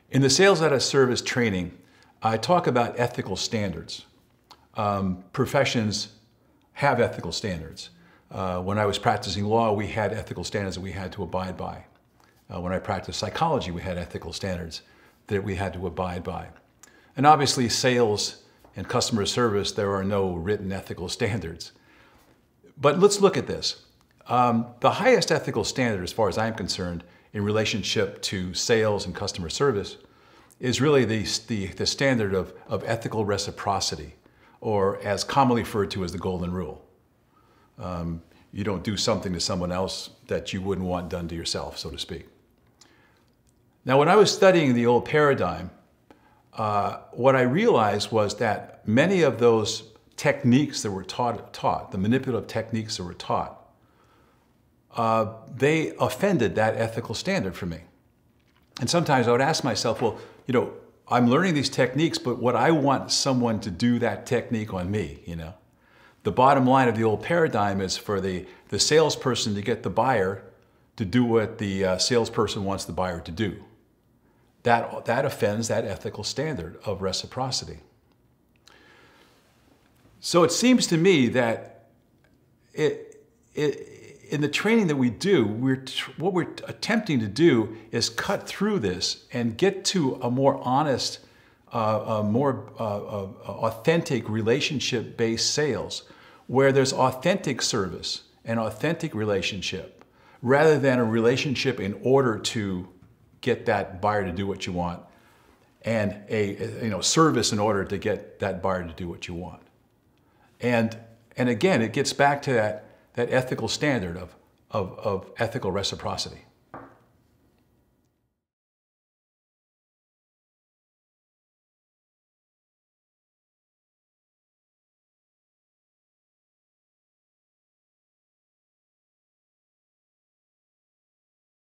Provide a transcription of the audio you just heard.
In the Sales at a Service training, I talk about ethical standards. Professions have ethical standards. When I was practicing law, we had ethical standards that we had to abide by. When I practiced psychology, we had ethical standards that we had to abide by. And obviously, sales and customer service, there are no written ethical standards. But let's look at this. The highest ethical standard, as far as I'm concerned, in relationship to sales and customer service is really the standard of ethical reciprocity, or as commonly referred to as the golden rule. You don't do something to someone else that you wouldn't want done to yourself, so to speak. Now, when I was studying the old paradigm, what I realized was that many of those techniques that were taught, the manipulative techniques that were taught, they offended that ethical standard for me. And sometimes I would ask myself, well, I'm learning these techniques, but would I want someone to do that technique on me, The bottom line of the old paradigm is for the salesperson to get the buyer to do what the salesperson wants the buyer to do. That offends that ethical standard of reciprocity. So it seems to me that in the training that we do, what we're attempting to do is cut through this and get to a more honest, more authentic relationship-based sales, where there's authentic service and authentic relationship, rather than a relationship in order to get that buyer to do what you want, and a service in order to get that buyer to do what you want. And again, it gets back to that ethical standard of ethical reciprocity.